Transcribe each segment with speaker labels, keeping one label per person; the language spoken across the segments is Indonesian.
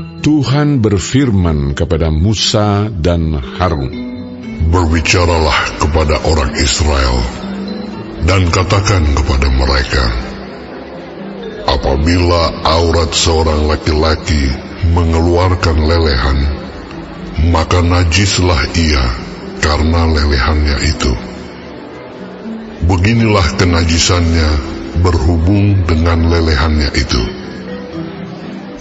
Speaker 1: Tuhan berfirman kepada Musa dan Harun,
Speaker 2: "Berbicaralah kepada orang Israel, dan katakan kepada mereka, apabila aurat seorang laki-laki mengeluarkan lelehan, maka najislah ia karena lelehannya itu. Beginilah kenajisannya berhubung dengan lelehannya itu.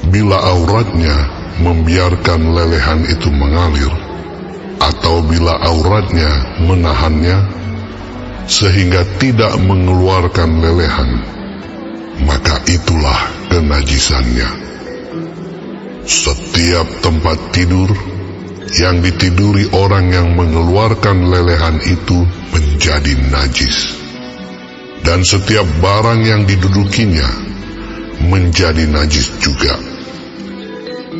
Speaker 2: Bila auratnya membiarkan lelehan itu mengalir, atau bila auratnya menahannya sehingga tidak mengeluarkan lelehan, maka itulah kenajisannya. Setiap tempat tidur yang ditiduri orang yang mengeluarkan lelehan itu menjadi najis, dan setiap barang yang didudukinya menjadi najis juga.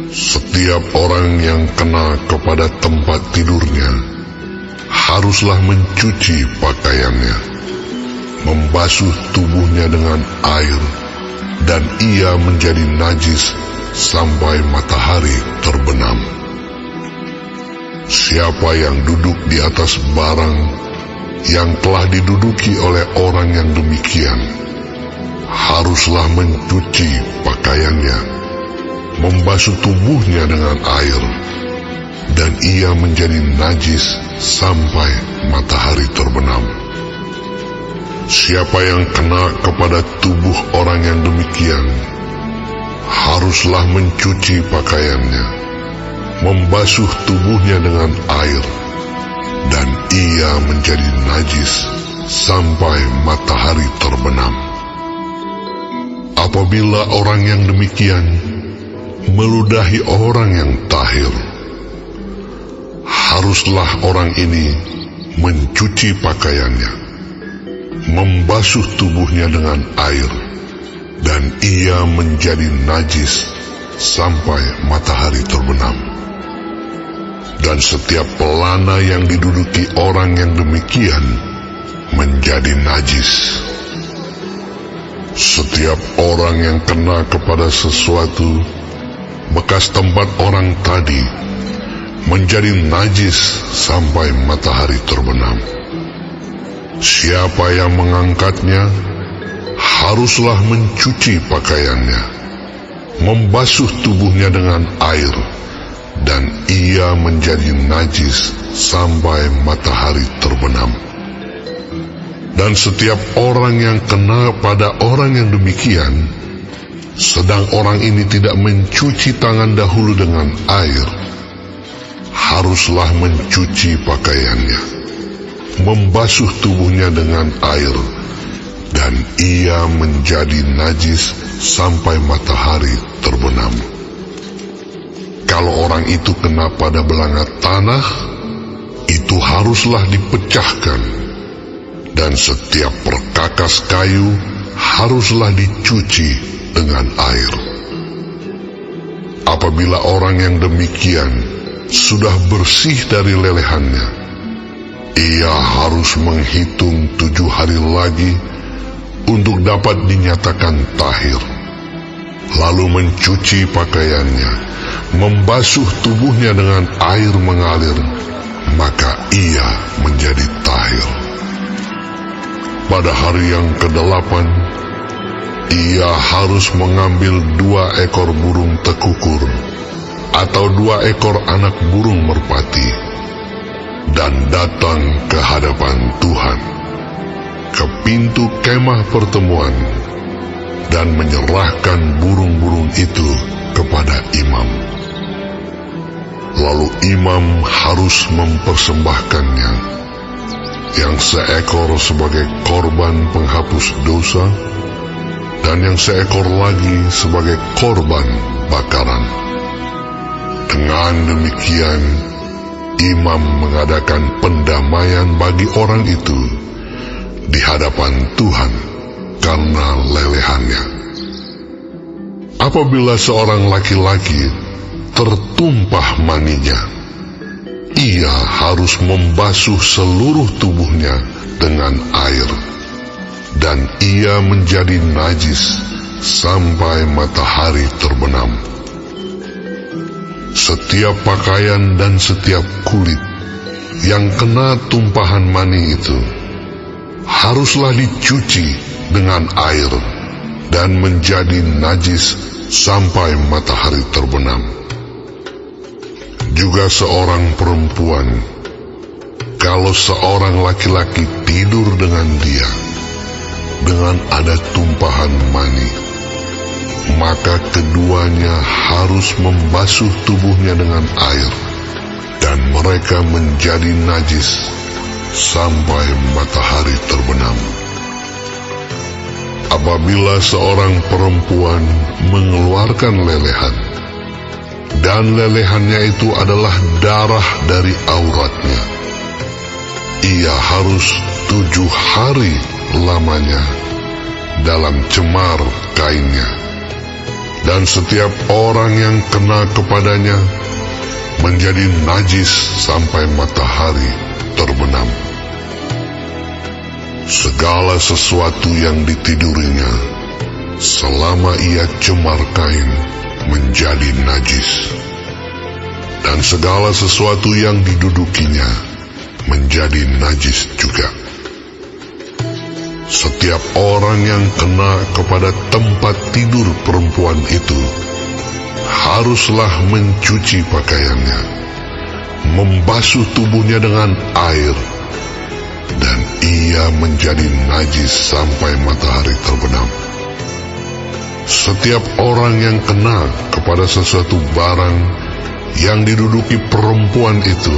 Speaker 2: Setiap orang yang kena kepada tempat tidurnya haruslah mencuci pakaiannya, membasuh tubuhnya dengan air, dan ia menjadi najis sampai matahari terbenam. Siapa yang duduk di atas barang yang telah diduduki oleh orang yang demikian haruslah mencuci pakaiannya, membasuh tubuhnya dengan air, dan ia menjadi najis sampai matahari terbenam. Siapa yang kena kepada tubuh orang yang demikian haruslah mencuci pakaiannya, membasuh tubuhnya dengan air, dan ia menjadi najis sampai matahari terbenam. Apabila orang yang demikian meludahi orang yang tahir, haruslah orang ini mencuci pakaiannya, membasuh tubuhnya dengan air, dan ia menjadi najis sampai matahari terbenam. Dan setiap pelana yang diduduki orang yang demikian menjadi najis. Setiap orang yang kena kepada sesuatu bekas tempat orang tadi menjadi najis sampai matahari terbenam. Siapa yang mengangkatnya haruslah mencuci pakaiannya, membasuh tubuhnya dengan air, dan ia menjadi najis sampai matahari terbenam. Dan setiap orang yang kena pada orang yang demikian, sedang orang ini tidak mencuci tangan dahulu dengan air, haruslah mencuci pakaiannya, membasuh tubuhnya dengan air, dan ia menjadi najis sampai matahari terbenam. Kalau orang itu kena pada belanga tanah, itu haruslah dipecahkan, dan setiap perkakas kayu haruslah dicuci dengan air. Apabila orang yang demikian sudah bersih dari lelehannya, ia harus menghitung 7 hari lagi untuk dapat dinyatakan tahir, lalu mencuci pakaiannya, membasuh tubuhnya dengan air mengalir, maka ia menjadi tahir. Pada hari yang ke-8, ia harus mengambil 2 ekor burung tekukur atau 2 ekor anak burung merpati, dan datang ke hadapan Tuhan, ke pintu kemah pertemuan, dan menyerahkan burung-burung itu kepada imam. Lalu imam harus mempersembahkannya, yang seekor sebagai korban penghapus dosa, dan yang seekor lagi sebagai korban bakaran. Dengan demikian, imam mengadakan pendamaian bagi orang itu di hadapan Tuhan karena lelehannya. Apabila seorang laki-laki tertumpah maninya, ia harus membasuh seluruh tubuhnya dengan air, dan ia menjadi najis sampai matahari terbenam. setiap pakaian dan setiap kulit yang kena tumpahan mani itu haruslah dicuci dengan air dan menjadi najis sampai matahari terbenam. Juga seorang perempuan, kalau seorang laki-laki tidur dengan dia dengan ada tumpahan mani, maka keduanya harus membasuh tubuhnya dengan air, dan mereka menjadi najis sampai matahari terbenam. Apabila seorang perempuan mengeluarkan lelehan, dan lelehannya itu adalah darah dari auratnya, ia harus 7 hari lamanya dalam cemar kainnya, dan setiap orang yang kena kepadanya menjadi najis sampai matahari terbenam. Segala sesuatu yang ditidurinya selama ia cemar kain menjadi najis, dan segala sesuatu yang didudukinya menjadi najis juga. Setiap orang yang kena kepada tempat tidur perempuan itu haruslah mencuci pakaiannya, membasuh tubuhnya dengan air, dan ia menjadi najis sampai matahari terbenam. Setiap orang yang kena kepada sesuatu barang yang diduduki perempuan itu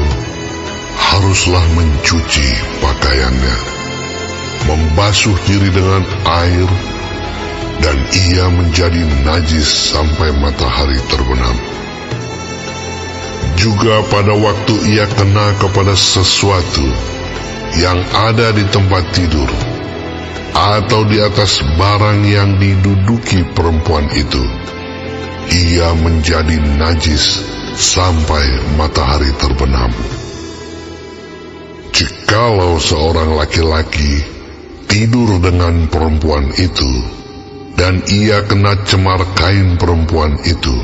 Speaker 2: haruslah mencuci pakaiannya, membasuh diri dengan air, dan ia menjadi najis sampai matahari terbenam. Juga pada waktu ia kena kepada sesuatu yang ada di tempat tidur atau di atas barang yang diduduki perempuan itu, ia menjadi najis sampai matahari terbenam. Jikalau seorang laki-laki tidur dengan perempuan itu, dan ia kena cemar kain perempuan itu,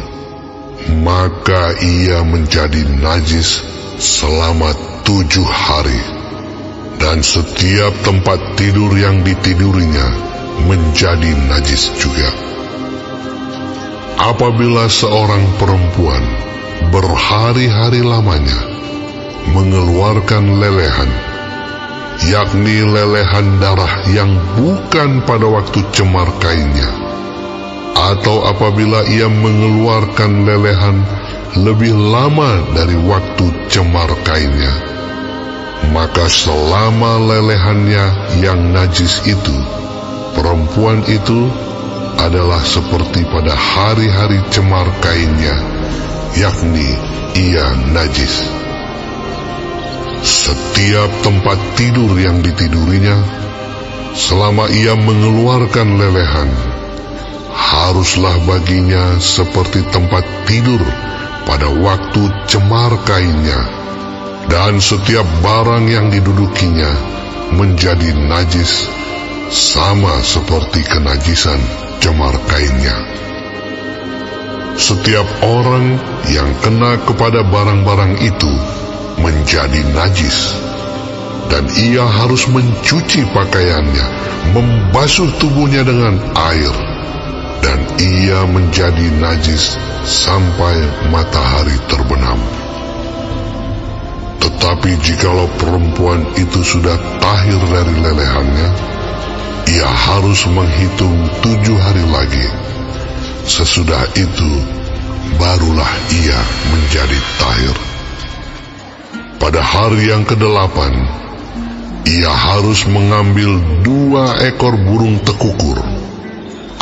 Speaker 2: maka ia menjadi najis selama 7 hari, dan setiap tempat tidur yang ditidurinya menjadi najis juga. Apabila seorang perempuan berhari-hari lamanya mengeluarkan lelehan, yakni lelehan darah yang bukan pada waktu cemar kainnya, atau apabila ia mengeluarkan lelehan lebih lama dari waktu cemar kainnya, maka selama lelehannya yang najis itu, perempuan itu adalah seperti pada hari-hari cemar kainnya, yakni ia najis. Setiap tempat tidur yang ditidurinya, selama ia mengeluarkan lelehan, haruslah baginya seperti tempat tidur pada waktu cemar kainnya, dan setiap barang yang didudukinya menjadi najis sama seperti kenajisan cemar kainnya. Setiap orang yang kena kepada barang-barang itu menjadi najis, dan ia harus mencuci pakaiannya, membasuh tubuhnya dengan air, dan ia menjadi najis sampai matahari terbenam. Tetapi jikalau perempuan itu sudah tahir dari lelehannya, ia harus menghitung 7 hari lagi. Sesudah itu barulah ia menjadi tahir. Pada hari yang ke-8, ia harus mengambil 2 ekor burung tekukur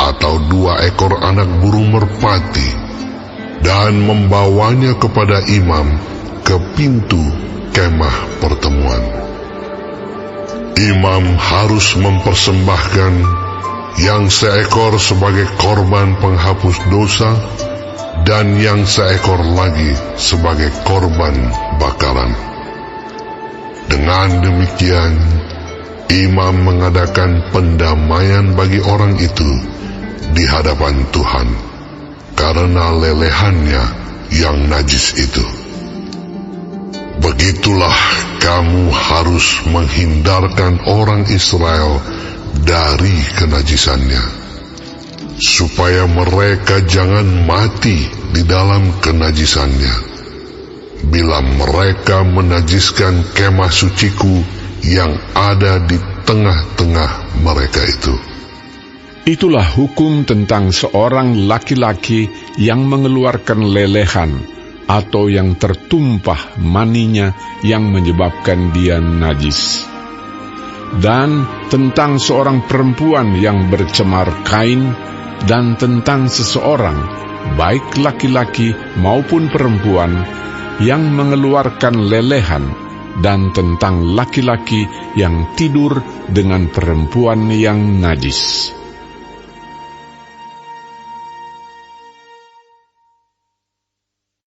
Speaker 2: atau 2 ekor anak burung merpati, dan membawanya kepada imam ke pintu kemah pertemuan. Imam harus mempersembahkan yang seekor sebagai korban penghapus dosa, dan yang seekor lagi sebagai korban bakaran. Dengan demikian, imam mengadakan pendamaian bagi orang itu di hadapan Tuhan, karena lelehannya yang najis itu. Begitulah kamu harus menghindarkan orang Israel dari kenajisannya, supaya mereka jangan mati di dalam kenajisannya, bila mereka menajiskan kemah suciku yang ada di tengah-tengah mereka itu.
Speaker 1: Itulah hukum tentang seorang laki-laki yang mengeluarkan lelehan atau yang tertumpah maninya yang menyebabkan dia najis. Dan tentang seorang perempuan yang bercemar kain, dan tentang seseorang, baik laki-laki maupun perempuan, yang mengeluarkan lelehan, dan tentang laki-laki yang tidur dengan perempuan yang najis.